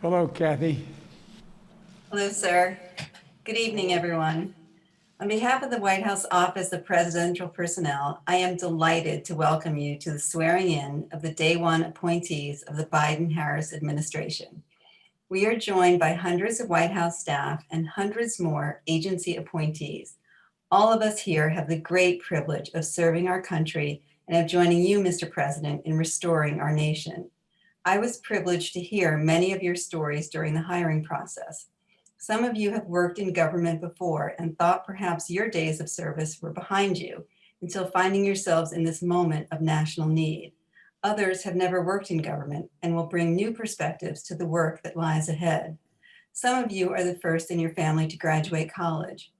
Hello, Kathy. Hello, sir. Good evening, everyone. On behalf of the White House Office of Presidential Personnel, I am delighted to welcome you to the swearing in of the Day One appointees of the Biden-Harris administration. We are joined by hundreds of White House staff and hundreds more agency appointees. All of us here have the great privilege of serving our country and of joining you, Mr. President, in restoring our nation. I was privileged to hear many of your stories during the hiring process. Some of you have worked in government before and thought perhaps your days of service were behind you until finding yourselves in this moment of national need. Others have never worked in government and will bring new perspectives to the work that lies ahead. Some of you are the first in your family to graduate college.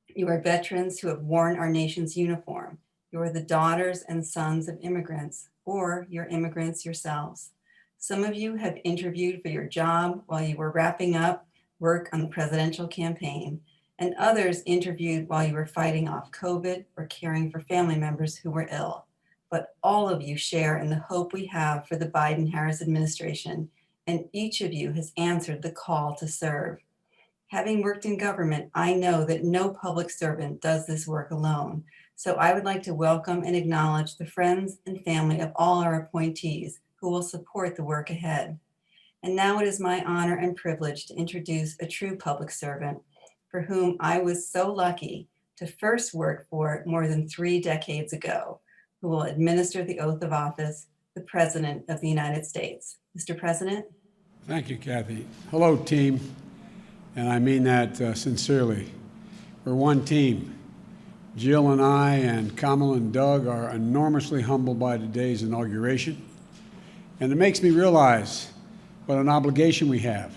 You are veterans who have worn our nation's uniform. You are the daughters and sons of immigrants, or you're immigrants yourselves. Some of you have interviewed for your job while you were wrapping up work on the presidential campaign, and others interviewed while you were fighting off COVID or caring for family members who were ill. But all of you share in the hope we have for the Biden-Harris administration, and each of you has answered the call to serve. Having worked in government, I know that no public servant does this work alone. So I would like to welcome and acknowledge the friends and family of all our appointees who will support the work ahead. And now it is my honor and privilege to introduce a true public servant for whom I was so lucky to first work for more than 3 decades ago, who will administer the oath of office, the President of the United States. Mr. President. Thank you, Kathy. Hello, team. And I mean that sincerely. We're one team. Jill and I and Kamala and Doug are enormously humbled by today's inauguration. And it makes me realize what an obligation we have,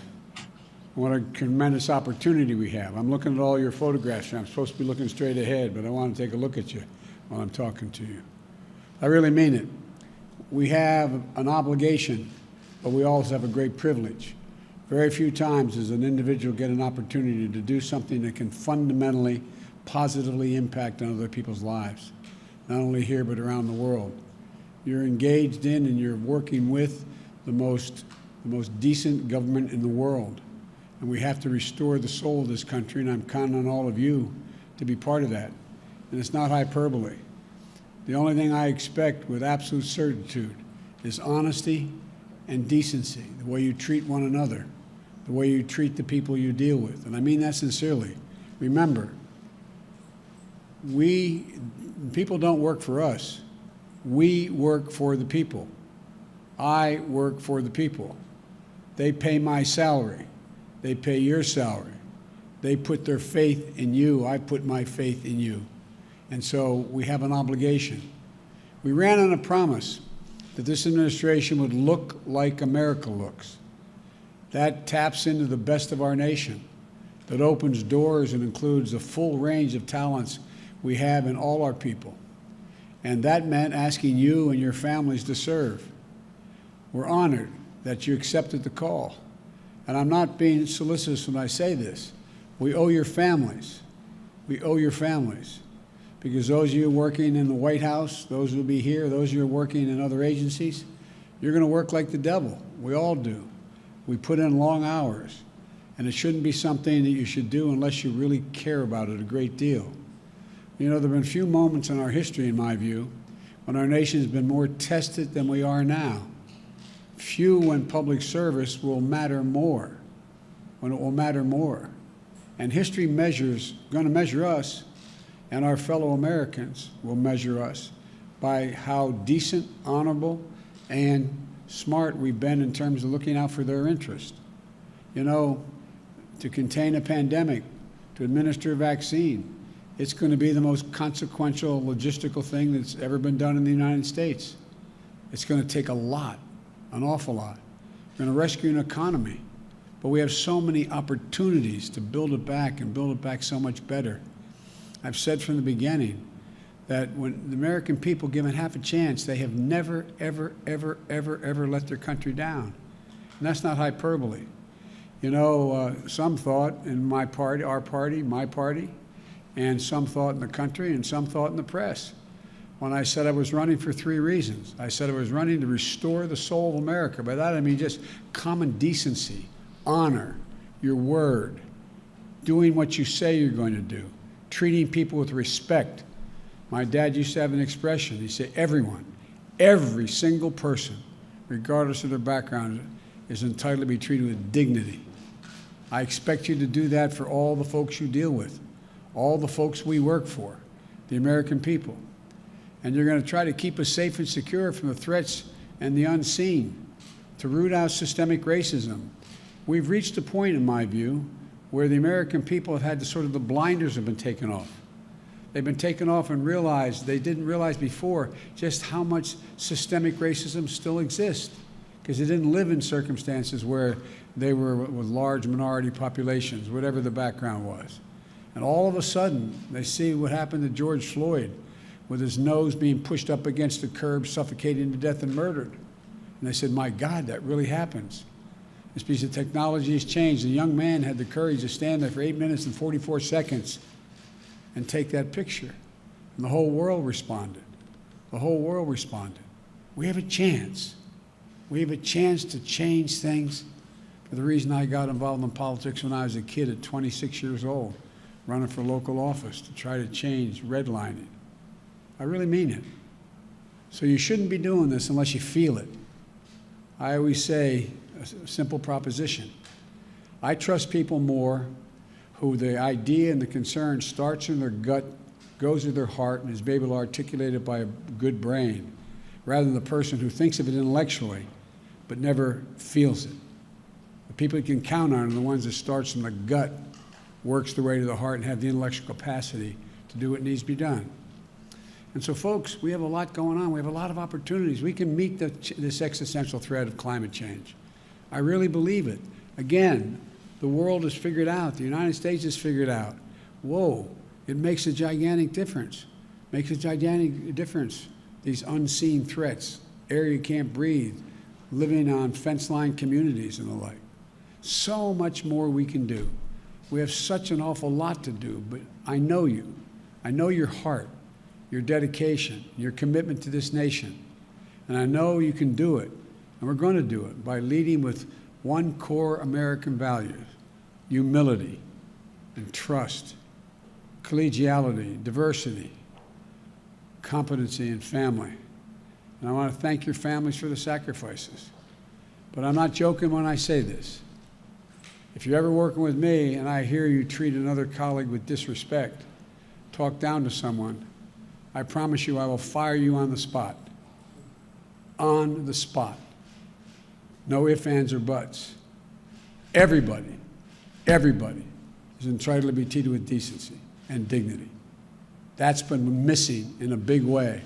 what a tremendous opportunity we have. I'm looking at all your photographs. I'm supposed to be looking straight ahead, but I want to take a look at you while I'm talking to you. I really mean it. We have an obligation, but we also have a great privilege. Very few times does an individual get an opportunity to do something that can fundamentally, positively impact on other people's lives, not only here but around the world. You're engaged in and you're working with the most decent government in the world. And we have to restore the soul of this country, and I'm counting on all of you to be part of that. And it's not hyperbole. The only thing I expect with absolute certitude is honesty and decency, the way you treat one another, the way you treat the people you deal with. And I mean that sincerely. Remember, people don't work for us. We work for the people. I work for the people. They pay my salary. They pay your salary. They put their faith in you. I put my faith in you. And so we have an obligation. We ran on a promise that this administration would look like America looks. That taps into the best of our nation, that opens doors and includes a full range of talents we have in all our people. And that meant asking you and your families to serve. We're honored that you accepted the call. And I'm not being solicitous when I say this. We owe your families. We owe your families. Because those of you working in the White House, those who will be here, those of you working in other agencies, you're going to work like the devil. We all do. We put in long hours. And it shouldn't be something that you should do unless you really care about it a great deal. You know, there have been few moments in our history, in my view, when our nation has been more tested than we are now. Few when public service will matter more, when it will matter more. And history going to measure us, and our fellow Americans will measure us by how decent, honorable, and smart we've been in terms of looking out for their interest. You know, to contain a pandemic, to administer a vaccine, it's going to be the most consequential logistical thing that's ever been done in the United States. It's going to take a lot, an awful lot. We're going to rescue an economy, but we have so many opportunities to build it back and build it back so much better. I've said from the beginning that when the American people given half a chance, they have never, ever, ever, ever, ever let their country down. And that's not hyperbole. You know, some thought in my party, our party, my party, and some thought in the country, and some thought in the press, when I said I was running for 3 reasons. I said I was running to restore the soul of America. By that I mean just common decency, honor, your word, doing what you say you're going to do, treating people with respect. My dad used to have an expression. He said, everyone, every single person, regardless of their background, is entitled to be treated with dignity. I expect you to do that for all the folks you deal with, all the folks we work for, the American people. And you're going to try to keep us safe and secure from the threats and the unseen, to root out systemic racism. We've reached a point, in my view, where the American people have had the blinders have been taken off. They've been taken off and realized, they didn't realize before, just how much systemic racism still exists, because they didn't live in circumstances where they were with large minority populations, whatever the background was. And all of a sudden, they see what happened to George Floyd, with his nose being pushed up against the curb, suffocated to death and murdered. And they said, my God, that really happens. It's because the technology has changed. The young man had the courage to stand there for 8 minutes and 44 seconds and take that picture. And the whole world responded. The whole world responded. We have a chance. We have a chance to change things. For the reason I got involved in politics when I was a kid at 26 years old, running for local office to try to change redlining. I really mean it. So you shouldn't be doing this unless you feel it. I always say a simple proposition. I trust people more who the idea and the concern starts in their gut, goes to their heart, and is able to articulate it by a good brain, rather than the person who thinks of it intellectually but never feels it. The people you can count on are the ones that starts from the gut, works their way to the heart, and have the intellectual capacity to do what needs to be done. And so, folks, we have a lot going on. We have a lot of opportunities. We can meet this existential threat of climate change. I really believe it. Again, the world has figured out, the United States has figured out, whoa, it makes a gigantic difference. Makes a gigantic difference, these unseen threats, air you can't breathe, living on fence-line communities and the like. So much more we can do. We have such an awful lot to do, but I know you. I know your heart, your dedication, your commitment to this nation. And I know you can do it, and we're going to do it by leading with one core American value: humility and trust, collegiality, diversity, competency, and family. And I want to thank your families for the sacrifices. But I'm not joking when I say this. If you're ever working with me and I hear you treat another colleague with disrespect, talk down to someone, I promise you I will fire you on the spot. On the spot. No ifs, ands, or buts. Everybody is entitled to be treated with decency and dignity. That's been missing in a big way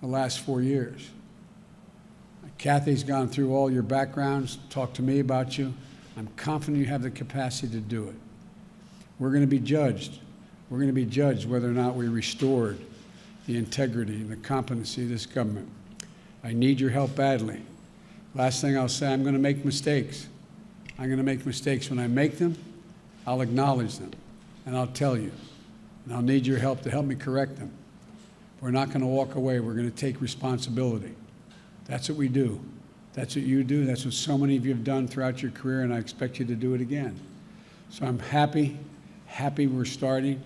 the last 4 years. Kathy's gone through all your backgrounds, talked to me about you. I'm confident you have the capacity to do it. We're going to be judged. We're going to be judged whether or not we restored the integrity and the competency of this government. I need your help badly. Last thing I'll say, I'm going to make mistakes. I'm going to make mistakes. When I make them, I'll acknowledge them, and I'll tell you. And I'll need your help to help me correct them. We're not going to walk away. We're going to take responsibility. That's what we do. That's what you do. That's what so many of you have done throughout your career, and I expect you to do it again. So I'm happy we're starting,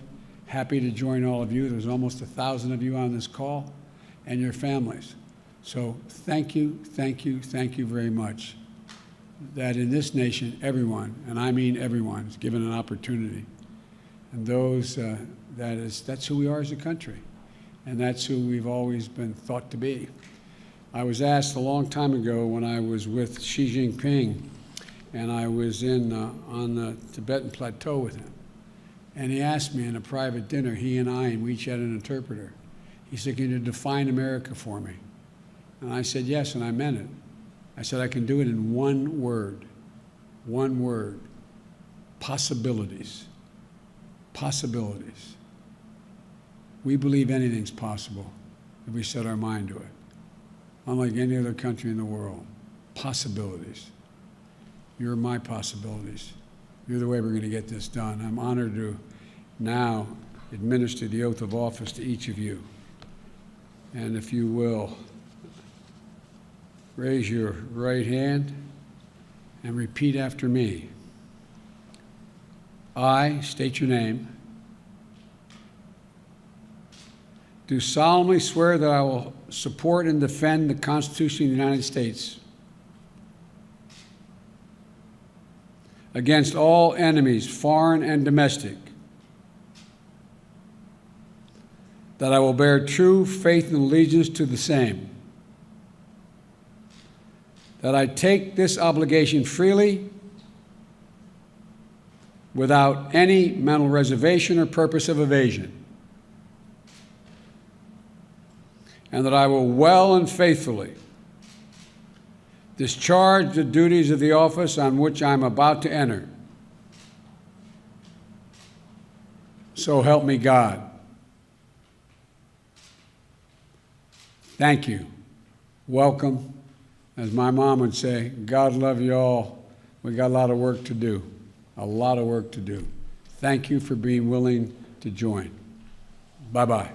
happy to join all of you. There's almost 1,000 of you on this call, and your families. So thank you very much. That in this nation, everyone, and I mean everyone, is given an opportunity. And those, that's who we are as a country. And that's who we've always been thought to be. I was asked a long time ago when I was with Xi Jinping, and I was on the Tibetan plateau with him. And he asked me in a private dinner, he and I, and we each had an interpreter. He said, can you define America for me? And I said, yes, and I meant it. I said, I can do it in one word, possibilities. Possibilities. We believe anything's possible if we set our mind to it. Unlike any other country in the world, possibilities. You're my possibilities. You're the way we're going to get this done. I'm honored to now administer the oath of office to each of you. And if you will, raise your right hand and repeat after me. I state your name. Do solemnly swear that I will support and defend the Constitution of the United States against all enemies, foreign and domestic, that I will bear true faith and allegiance to the same, that I take this obligation freely without any mental reservation or purpose of evasion, and that I will well and faithfully discharge the duties of the office on which I am about to enter. So help me God. Thank you. Welcome. As my mom would say, God love you all. We got a lot of work to do. A lot of work to do. Thank you for being willing to join. Bye-bye.